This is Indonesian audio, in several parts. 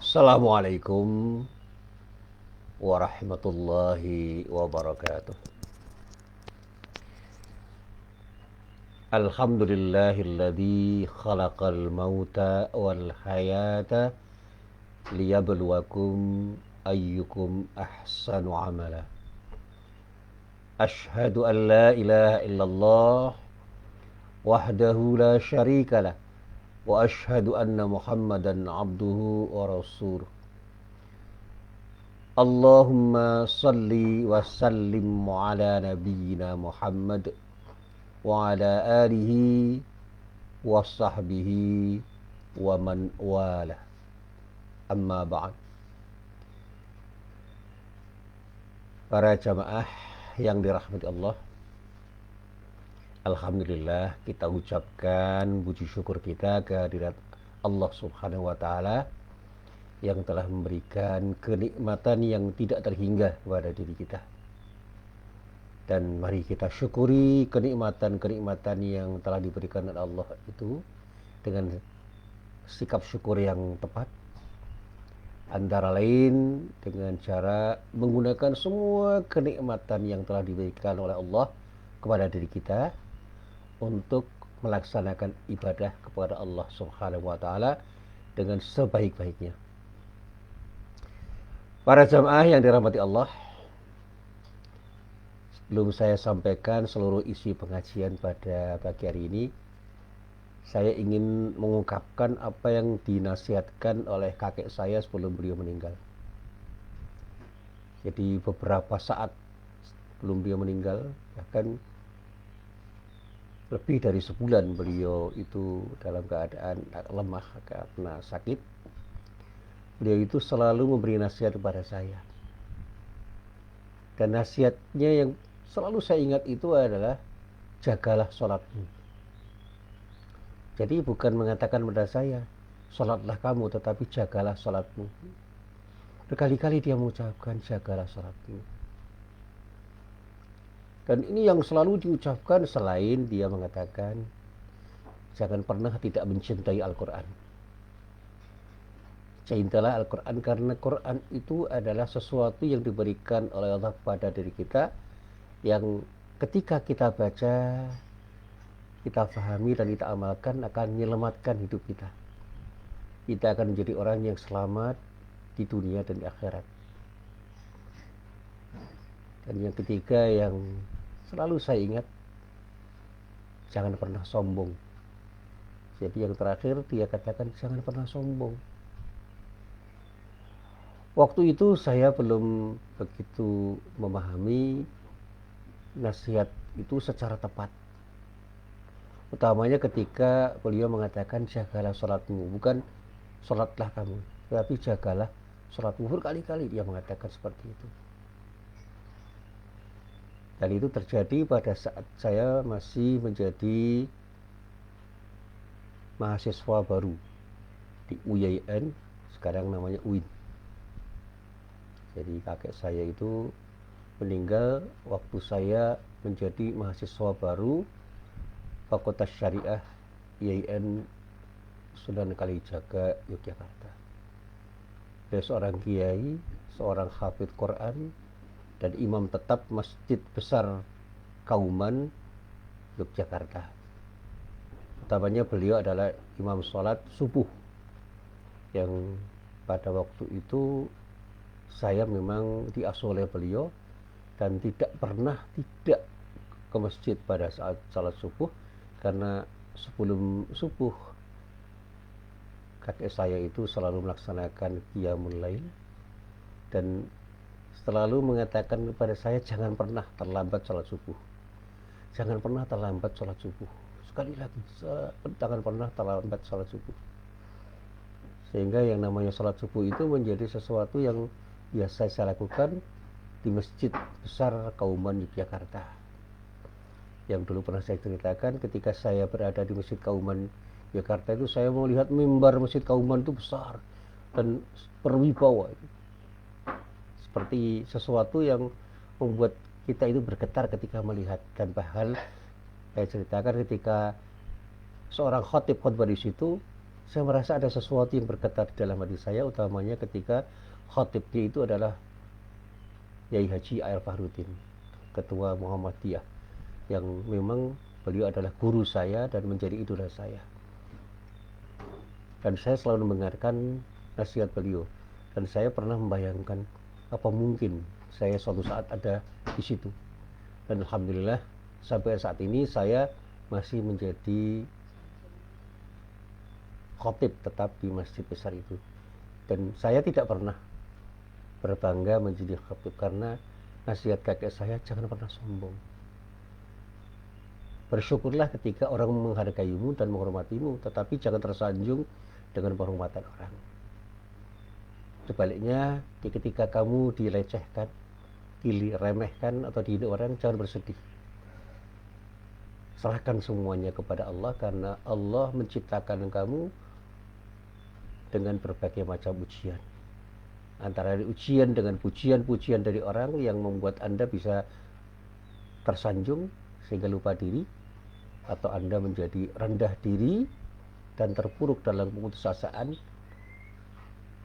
Assalamualaikum warahmatullahi wabarakatuh. Alhamdulillahilladzi khalaqal mauta wal hayata liyabluwakum ayyukum ahsanu amala. Ashhadu an la ilaha illallah wahdahu la syarikalah wa ashhadu anna Muhammadan abduhu wa rasuluh. Allahumma salli wa sallim ala nabiyyina Muhammad wa ala alihi wa sahbihi wa man wala. Amma ba'd. Para jamaah yang dirahmati Allah, alhamdulillah kita ucapkan puji syukur kita kehadirat Allah Subhanahu wa taala yang telah memberikan kenikmatan yang tidak terhingga kepada diri kita. Dan mari kita syukuri kenikmatan-kenikmatan yang telah diberikan oleh Allah itu dengan sikap syukur yang tepat. Antara lain dengan cara menggunakan semua kenikmatan yang telah diberikan oleh Allah kepada diri kita untuk melaksanakan ibadah kepada Allah Subhanahu wa taala dengan sebaik-baiknya. Para jamaah yang dirahmati Allah, sebelum saya sampaikan seluruh isi pengajian pada pagi hari ini, saya ingin mengungkapkan apa yang dinasihatkan oleh kakek saya sebelum beliau meninggal. Jadi beberapa saat sebelum beliau meninggal, bahkan lebih dari sebulan beliau itu dalam keadaan lemah karena sakit. Beliau itu selalu memberi nasihat kepada saya. Dan nasihatnya yang selalu saya ingat itu adalah jagalah sholatmu. Jadi bukan mengatakan pada saya, sholatlah kamu, tetapi jagalah sholatmu. Berkali-kali dia mengucapkan jagalah sholatmu. Dan ini yang selalu diucapkan selain dia mengatakan jangan pernah tidak mencintai Al-Quran. Cintalah Al-Quran karena Quran itu adalah sesuatu yang diberikan oleh Allah pada diri kita yang ketika kita baca, kita pahami dan kita amalkan akan menyelamatkan hidup kita. Kita akan menjadi orang yang selamat di dunia dan di akhirat. Dan yang ketiga yang selalu saya ingat, jangan pernah sombong. Jadi yang terakhir dia katakan jangan pernah sombong. Waktu itu saya belum begitu memahami nasihat itu secara tepat. Utamanya ketika beliau mengatakan jagalah sholatmu, bukan sholatlah kamu, tapi jagalah sholatmu. Berkali-kali dia mengatakan seperti itu. Dan itu terjadi pada saat saya masih menjadi mahasiswa baru di UIN, sekarang namanya UIN. Jadi kakek saya itu meninggal waktu saya menjadi mahasiswa baru Fakultas Syariah IAIN Sunan Kalijaga, Yogyakarta. Dia seorang kiai, seorang hafidz Quran, dan imam tetap Masjid Besar Kauman, Yogyakarta. Utamanya beliau adalah imam sholat subuh, yang pada waktu itu saya memang diasuh oleh beliau dan tidak pernah tidak ke masjid pada saat salat subuh, karena sebelum subuh kakek saya itu selalu melaksanakan qiyamul lail dan selalu mengatakan kepada saya jangan pernah terlambat salat subuh. Jangan pernah terlambat salat subuh. Sekali lagi, jangan pernah terlambat salat subuh. Sehingga yang namanya salat subuh itu menjadi sesuatu yang biasa saya lakukan di Masjid Besar Kauman, Yogyakarta. Yang dulu pernah saya ceritakan, ketika saya berada di Masjid Kauman, Yogyakarta itu saya melihat mimbar Masjid Kauman itu besar dan berwibawa. Seperti sesuatu yang membuat kita itu bergetar ketika melihat. Dan bahkan saya ceritakan ketika seorang khatib khutbah di situ, saya merasa ada sesuatu yang bergetar di dalam hati saya, utamanya ketika khatibnya itu adalah Yai Haji A.R. Fahrudin, ketua Muhammadiyah, yang memang beliau adalah guru saya dan menjadi idola saya. Dan saya selalu mendengarkan nasihat beliau, dan saya pernah membayangkan apa mungkin saya suatu saat ada di situ. Dan alhamdulillah sampai saat ini saya masih menjadi khatib tetap di masjid besar itu. Dan saya tidak pernah berbangga menjadi khatib, karena nasihat kakek saya, jangan pernah sombong. Bersyukurlah ketika orang menghargaimu dan menghormatimu, tetapi jangan tersanjung dengan penghormatan orang. Sebaliknya, ketika kamu dilecehkan, diremehkan atau dihina orang, jangan bersedih. Serahkan semuanya kepada Allah, karena Allah menciptakan kamu dengan berbagai macam ujian. Antara ujian dengan pujian-pujian dari orang yang membuat Anda bisa tersanjung sehingga lupa diri, atau Anda menjadi rendah diri dan terpuruk dalam keputusasaan,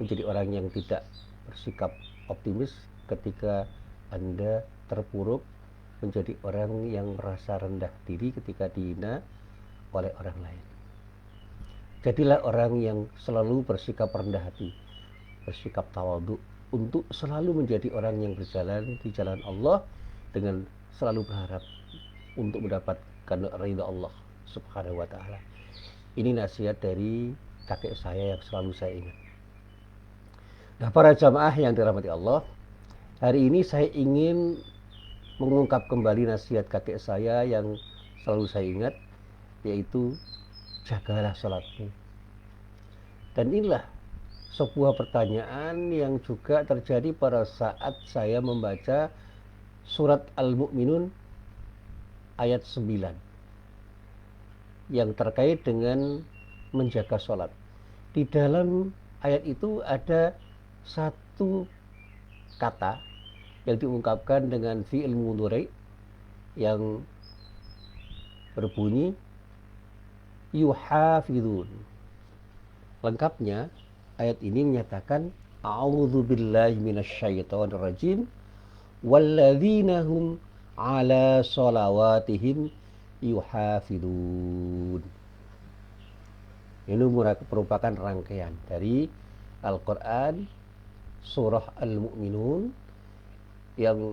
menjadi orang yang tidak bersikap optimis ketika Anda terpuruk, menjadi orang yang merasa rendah diri ketika dihina oleh orang lain. Jadilah orang yang selalu bersikap rendah hati, bersikap tawadhu, untuk selalu menjadi orang yang berjalan di jalan Allah dengan selalu berharap untuk mendapatkan ridha Allah Subhanahu wa taala. Ini nasihat dari kakek saya yang selalu saya ingat. Nah, para jamaah yang dirahmati Allah, hari ini saya ingin mengungkap kembali nasihat kakek saya yang selalu saya ingat, yaitu jagalah sholatmu. Dan inilah sebuah pertanyaan yang juga terjadi pada saat saya membaca surat Al-Mu'minun ayat 9 yang terkait dengan menjaga sholat. Di dalam ayat itu ada satu kata yang diungkapkan dengan fi'il mudhari yang berbunyi yuhafidun. Lengkapnya ayat ini menyatakan a'udzu billahi minasyaitonir rajim walladzina hum ala shalawatihim yuhafidun. Ini merupakan rangkaian dari Al-Quran surah Al-Mu'minun, yang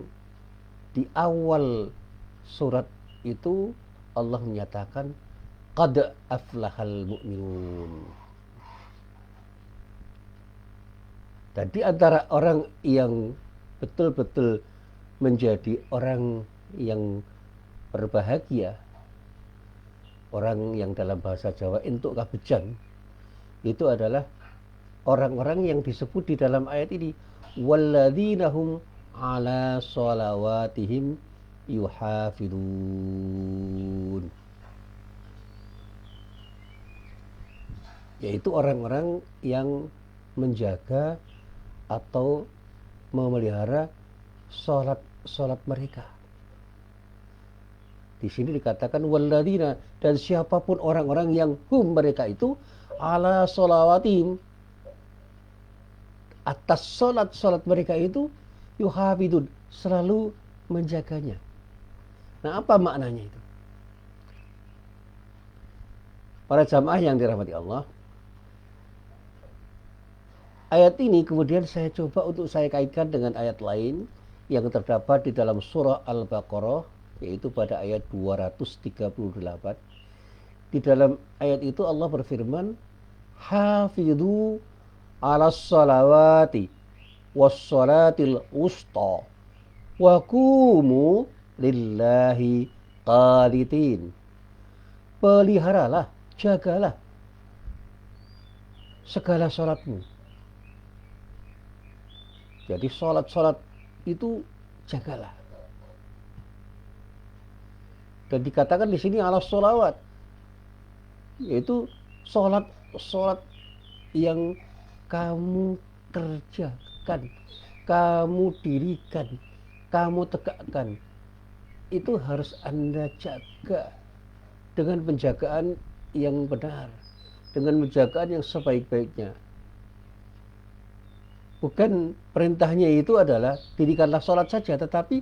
di awal surat itu Allah menyatakan qad aflahal mu'minun. Dan di antara orang yang betul-betul menjadi orang yang berbahagia, orang yang dalam bahasa Jawa entuk kabejang, itu adalah orang-orang yang disebut di dalam ayat ini, walladzina hum ala sholawatihim yuhafidun, yaitu orang-orang yang menjaga atau memelihara sholat mereka. Di sini dikatakan walladzina, dan siapapun orang-orang yang mereka itu ala sholawatihim, atas sholat mereka itu yuhafidun, selalu menjaganya. Nah, apa maknanya itu? Para jamaah yang dirahmati Allah, ayat ini kemudian saya coba untuk saya kaitkan dengan ayat lain yang terdapat di dalam surah Al-Baqarah, yaitu pada ayat 238. Di dalam ayat itu Allah berfirman, hafidhu ala salawati wassalatil wusta wa qumu lillahi qanitin. Peliharalah, jagalah segala sholatmu. Jadi sholat itu jagalah. Dan dikatakan di sini ala sholawat, yaitu sholat yang kamu kerjakan, kamu dirikan, kamu tegakkan, itu harus Anda jaga dengan penjagaan yang benar. dengan menjagaan yang sebaik-baiknya. Bukan perintahnya itu adalah dirikanlah sholat saja, tetapi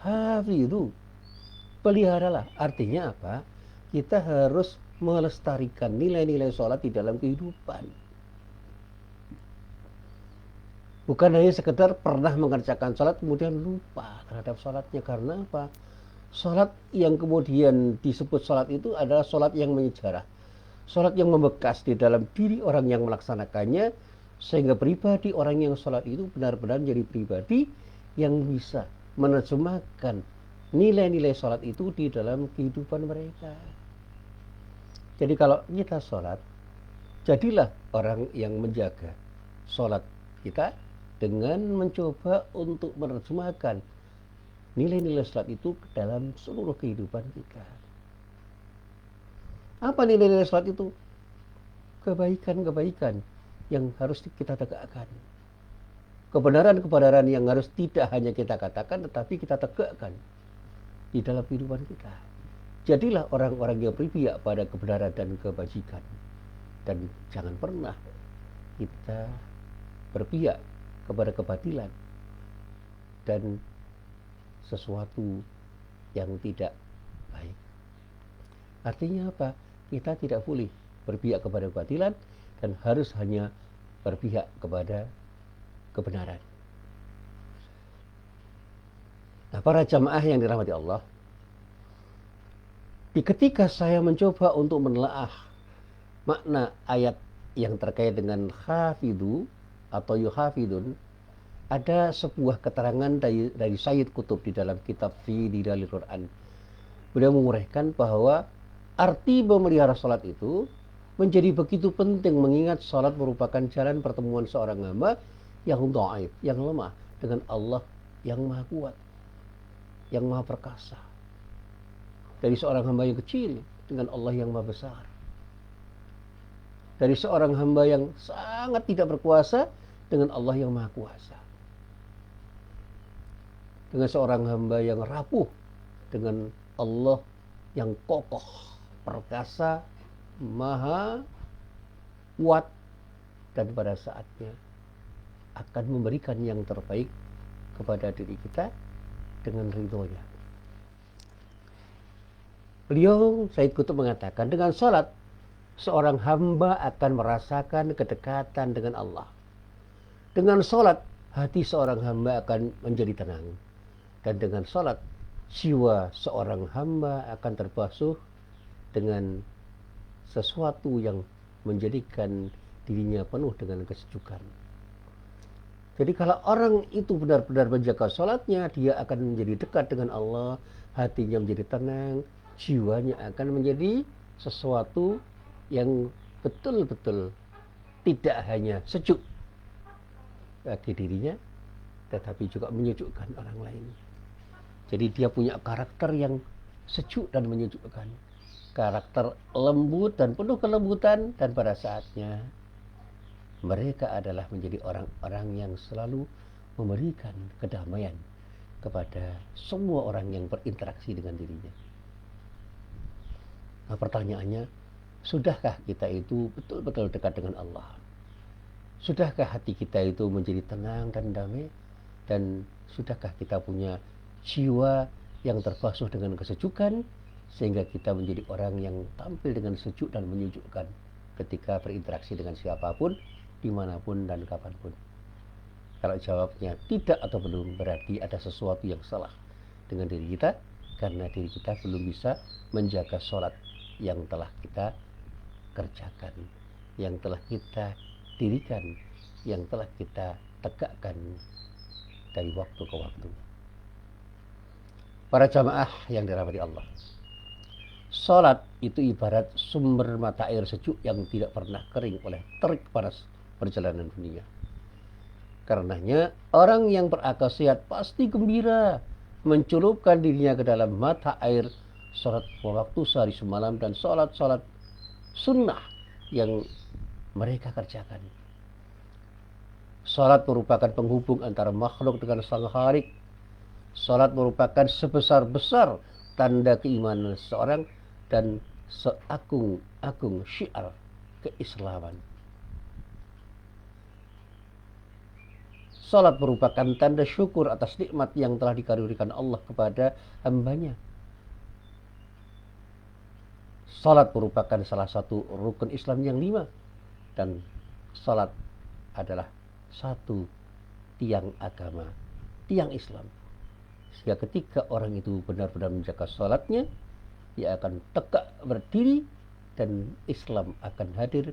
hafidhu, peliharalah. Artinya apa? Kita harus melestarikan nilai-nilai sholat di dalam kehidupan. Bukan hanya sekedar pernah mengerjakan sholat kemudian lupa terhadap sholatnya. Karena apa? Sholat yang kemudian disebut sholat itu adalah sholat yang menyejarah. Sholat yang membekas di dalam diri orang yang melaksanakannya. Sehingga pribadi orang yang sholat itu benar-benar menjadi pribadi yang bisa menerjemahkan nilai-nilai sholat itu di dalam kehidupan mereka. Jadi kalau kita sholat, jadilah orang yang menjaga sholat kita dengan mencoba untuk menerjemahkan nilai-nilai sholat itu ke dalam seluruh kehidupan kita. Apa nilai-nilai sholat itu? Kebaikan-kebaikan yang harus kita tegakkan. Kebenaran-kebenaran yang harus tidak hanya kita katakan, tetapi kita tegakkan di dalam kehidupan kita. Jadilah orang-orang yang berpihak pada kebenaran dan kebajikan. Dan jangan pernah kita berpihak kepada kebatilan dan sesuatu yang tidak baik. Artinya apa? Kita tidak boleh berpihak kepada kebatilan dan harus hanya berpihak kepada kebenaran. Nah, para jamaah yang dirahmati Allah, ketika saya mencoba untuk menelaah makna ayat yang terkait dengan hafidhu atau yuhafidun, ada sebuah keterangan dari Sayyid Qutb di dalam kitab Fi Dhilal Quran. Beliau menguraikan bahwa arti memelihara salat itu menjadi begitu penting, mengingat salat merupakan jalan pertemuan seorang hamba yang dhaif, yang lemah dengan Allah yang maha kuat, yang maha perkasa. Dari seorang hamba yang kecil dengan Allah yang maha besar. Dari seorang hamba yang sangat tidak berkuasa dengan Allah yang maha kuasa. Dengan seorang hamba yang rapuh dengan Allah yang kokoh, perkasa, maha kuat, dan pada saatnya akan memberikan yang terbaik kepada diri kita dengan ridhonya. Beliau Sayyid Qutb mengatakan, dengan sholat seorang hamba akan merasakan kedekatan dengan Allah. Dengan sholat hati seorang hamba akan menjadi tenang, dan dengan sholat jiwa seorang hamba akan terbasuh dengan sesuatu yang menjadikan dirinya penuh dengan kesejukan. Jadi kalau orang itu benar-benar menjaga sholatnya, dia akan menjadi dekat dengan Allah, hatinya menjadi tenang, jiwanya akan menjadi sesuatu yang betul-betul tidak hanya sejuk bagi dirinya, tetapi juga menyejukkan orang lain. Jadi dia punya karakter yang sejuk dan menyejukkan, karakter lembut dan penuh kelembutan, dan pada saatnya mereka adalah menjadi orang-orang yang selalu memberikan kedamaian kepada semua orang yang berinteraksi dengan dirinya. Nah, pertanyaannya, sudahkah kita itu betul-betul dekat dengan Allah? Sudahkah hati kita itu menjadi tenang dan damai? Dan sudahkah kita punya jiwa yang terbasuh dengan kesejukan, sehingga kita menjadi orang yang tampil dengan sejuk dan menyejukkan ketika berinteraksi dengan siapapun, dimanapun dan kapanpun? Kalau jawabnya tidak atau belum, berarti ada sesuatu yang salah dengan diri kita, karena diri kita belum bisa menjaga sholat yang telah kita kerjakan, yang telah kita dirikan, yang telah kita tegakkan dari waktu ke waktu. Para jamaah yang dirahmati Allah, sholat itu ibarat sumber mata air sejuk yang tidak pernah kering oleh terik panas perjalanan dunia. Karenanya orang yang berakal sehat pasti gembira mencelupkan dirinya ke dalam mata air sholat waktu sehari semalam dan sholat-sholat sunnah yang mereka kerjakan. Sholat merupakan penghubung antara makhluk dengan sang Khalik. Sholat merupakan sebesar-besar tanda keimanan seseorang dan seagung-agung syiar keislaman. Salat merupakan tanda syukur atas nikmat yang telah dikaruniakan Allah kepada hambanya. Salat merupakan salah satu rukun Islam yang 5. Dan salat adalah satu tiang agama, tiang Islam. Sehingga ketika orang itu benar-benar menjaga salatnya, dia akan tegak berdiri dan Islam akan hadir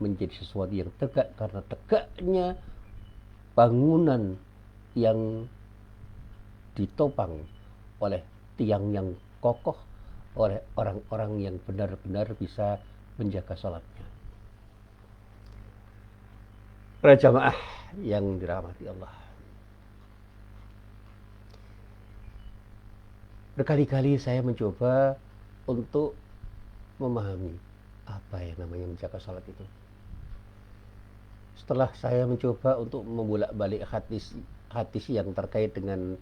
menjadi sesuatu yang tegak, karena tegaknya bangunan yang ditopang oleh tiang yang kokoh oleh orang-orang yang benar-benar bisa menjaga salatnya. Para jamaah yang dirahmati Allah, berkali-kali saya mencoba untuk memahami apa yang namanya menjaga salat itu. Setelah saya mencoba untuk membolak-balik hadis yang terkait dengan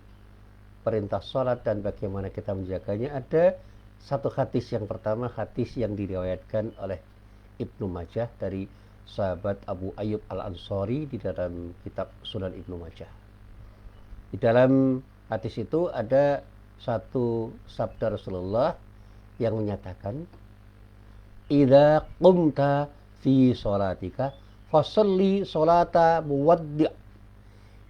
perintah salat dan bagaimana kita menjaganya, ada satu hadis yang pertama, hadis yang diriwayatkan oleh Ibnu Majah dari sahabat Abu Ayyub Al-Ansari di dalam kitab Sunan Ibnu Majah. Di dalam hadis itu ada satu sabda Rasulullah yang menyatakan, "Idza qumta fi sholatika fasalli sholata muwaddi'."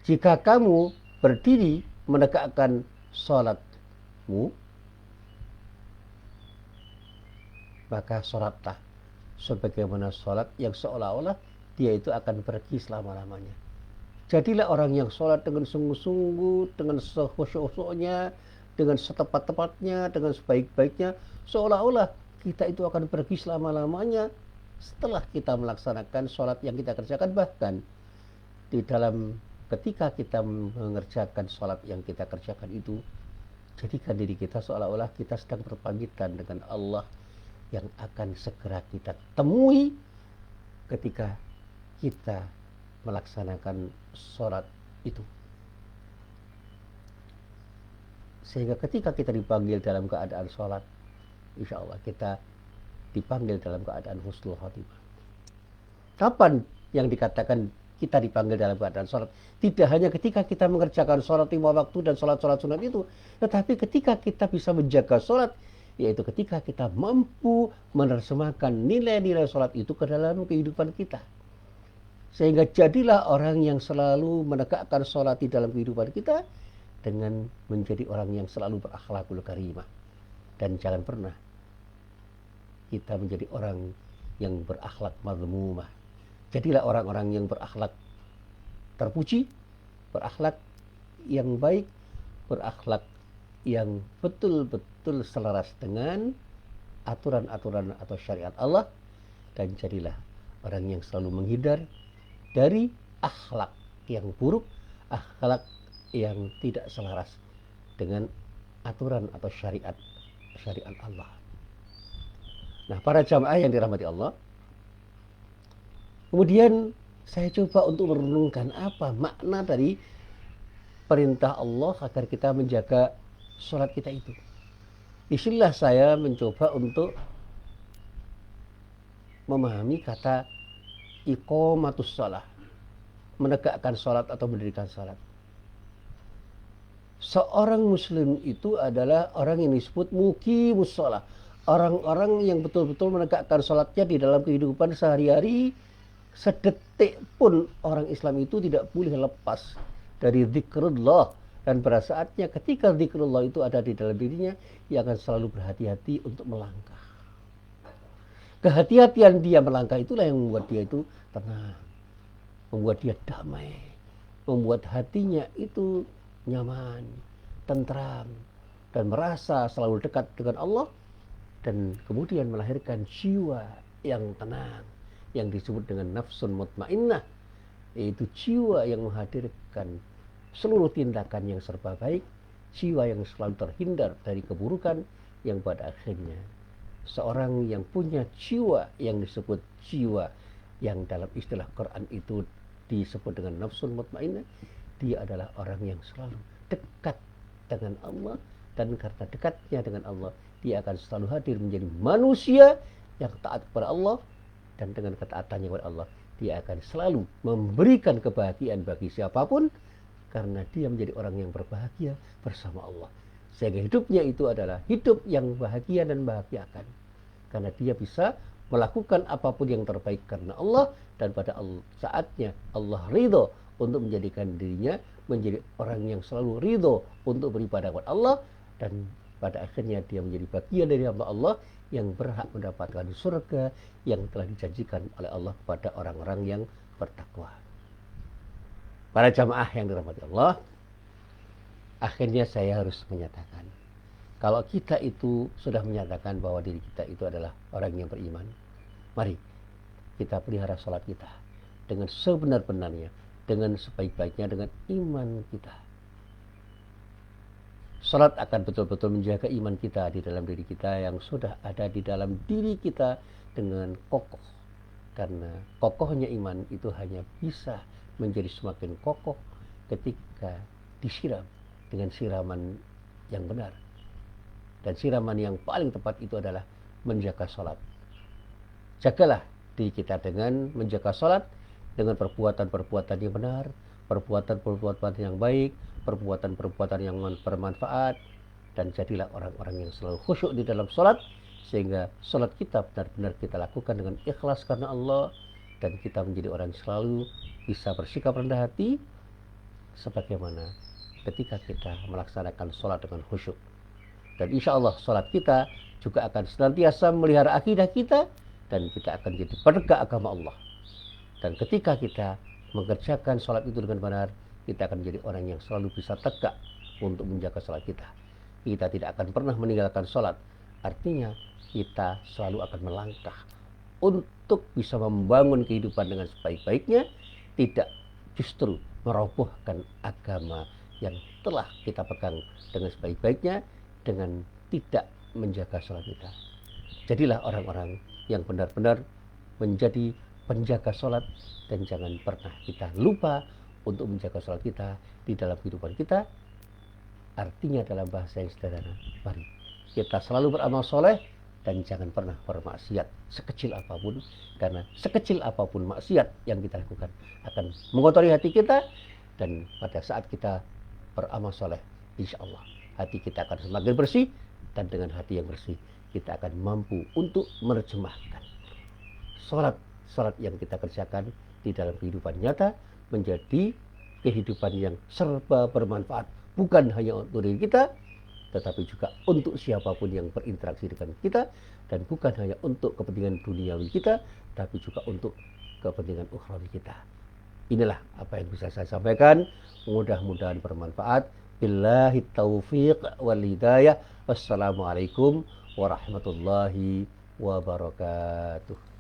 Jika kamu berdiri menegakkan sholatmu, maka sholatlah sebagaimana sholat yang seolah-olah dia itu akan pergi selama-lamanya. Jadilah orang yang sholat dengan sungguh-sungguh, dengan sekhusyuk-khusyuknya, dengan setepat-tepatnya, dengan sebaik-baiknya, seolah-olah kita itu akan pergi selama-lamanya setelah kita melaksanakan sholat yang kita kerjakan. Bahkan di dalam ketika kita mengerjakan sholat yang kita kerjakan itu, jadikan diri kita seolah-olah kita sedang berpamitan dengan Allah yang akan segera kita temui ketika kita melaksanakan sholat itu. Sehingga ketika kita dipanggil dalam keadaan sholat, insya Allah kita dipanggil dalam keadaan husnul khotimah. Kapan yang dikatakan kita dipanggil dalam keadaan sholat? Tidak hanya ketika kita mengerjakan sholat 5 waktu dan sholat-sholat sunat itu, tetapi ketika kita bisa menjaga sholat, yaitu ketika kita mampu menerjemahkan nilai-nilai sholat itu ke dalam kehidupan kita. Sehingga jadilah orang yang selalu menegakkan sholat di dalam kehidupan kita dengan menjadi orang yang selalu berakhlakul karimah. Dan jangan pernah kita menjadi orang yang berakhlak mazmumah. Jadilah orang-orang yang berakhlak terpuji, berakhlak yang baik, berakhlak yang betul-betul selaras dengan aturan-aturan atau syariat Allah, dan jadilah orang yang selalu menghindar dari akhlak yang buruk, akhlak yang tidak selaras dengan aturan atau syariat Allah. Nah, para jamaah yang dirahmati Allah, kemudian saya coba untuk merenungkan apa makna dari perintah Allah agar kita menjaga sholat kita itu. Disinilah saya mencoba untuk memahami kata iqamatus shalah, menegakkan sholat atau mendirikan sholat. Seorang muslim itu adalah orang yang disebut muqimus shalah, orang-orang yang betul-betul menegakkan sholatnya di dalam kehidupan sehari-hari. Sedetik pun orang Islam itu tidak boleh lepas dari zikrullah. Dan pada saatnya ketika zikrullah itu ada di dalam dirinya, dia akan selalu berhati-hati untuk melangkah. Kehati-hatian dia melangkah itulah yang membuat dia itu tenang, membuat dia damai, membuat hatinya itu nyaman, tentram, dan merasa selalu dekat dengan Allah, dan kemudian melahirkan jiwa yang tenang, yang disebut dengan nafsun mutmainnah, yaitu jiwa yang menghadirkan seluruh tindakan yang serba baik, jiwa yang selalu terhindar dari keburukan, yang pada akhirnya seorang yang punya jiwa yang disebut jiwa yang dalam istilah Quran itu disebut dengan nafsun mutmainnah, dia adalah orang yang selalu dekat dengan Allah, dan karena dekatnya dengan Allah, dia akan selalu hadir menjadi manusia yang taat kepada Allah, dan dengan ketaatannya kepada Allah, dia akan selalu memberikan kebahagiaan bagi siapapun, karena dia menjadi orang yang berbahagia bersama Allah. Sehingga hidupnya itu adalah hidup yang bahagia dan membahagiakan, karena dia bisa melakukan apapun yang terbaik karena Allah, dan pada saatnya Allah ridho untuk menjadikan dirinya menjadi orang yang selalu ridho untuk beribadah kepada Allah, dan pada akhirnya dia menjadi bagian dari hamba Allah yang berhak mendapatkan surga yang telah dijanjikan oleh Allah kepada orang-orang yang bertakwa. Para jamaah yang dirahmati Allah, akhirnya saya harus menyatakan, kalau kita itu sudah menyatakan bahwa diri kita itu adalah orang yang beriman, mari kita pelihara sholat kita dengan sebenar-benarnya, dengan sebaik-baiknya, dengan iman kita. Sholat akan betul-betul menjaga iman kita di dalam diri kita yang sudah ada di dalam diri kita dengan kokoh. Karena kokohnya iman itu hanya bisa menjadi semakin kokoh ketika disiram dengan siraman yang benar. Dan siraman yang paling tepat itu adalah menjaga sholat. Jagalah diri kita dengan menjaga sholat, dengan perbuatan-perbuatan yang benar, perbuatan-perbuatan yang baik, perbuatan-perbuatan yang bermanfaat, dan jadilah orang-orang yang selalu khusyuk di dalam sholat, sehingga sholat kita benar-benar kita lakukan dengan ikhlas karena Allah, dan kita menjadi orang yang selalu bisa bersikap rendah hati, sebagaimana ketika kita melaksanakan sholat dengan khusyuk. Dan insya Allah sholat kita juga akan senantiasa melihara akidah kita, dan kita akan jadi penegak agama Allah. Dan ketika kita mengerjakan sholat itu dengan benar, kita akan menjadi orang yang selalu bisa tegak untuk menjaga sholat kita. Kita tidak akan pernah meninggalkan sholat. Artinya kita selalu akan melangkah untuk bisa membangun kehidupan dengan sebaik-baiknya, tidak justru merobohkan agama yang telah kita pegang dengan sebaik-baiknya dengan tidak menjaga sholat kita. Jadilah orang-orang yang benar-benar menjadi penjaga sholat, dan jangan pernah kita lupa untuk menjaga sholat kita di dalam kehidupan kita. Artinya dalam bahasa yang sederhana, mari kita selalu beramal soleh dan jangan pernah bermaksiat sekecil apapun, karena sekecil apapun maksiat yang kita lakukan akan mengotori hati kita, dan pada saat kita beramal soleh, insya Allah hati kita akan semakin bersih, dan dengan hati yang bersih kita akan mampu untuk menerjemahkan sholat yang kita kerjakan di dalam kehidupan nyata menjadi kehidupan yang serba bermanfaat, bukan hanya untuk diri kita, tetapi juga untuk siapapun yang berinteraksi dengan kita, dan bukan hanya untuk kepentingan duniawi kita, tapi juga untuk kepentingan ukhrawi kita. Inilah apa yang bisa saya sampaikan, mudah-mudahan bermanfaat. Billahi taufiq wal hidayah. Wassalamualaikum warahmatullahi wabarakatuh.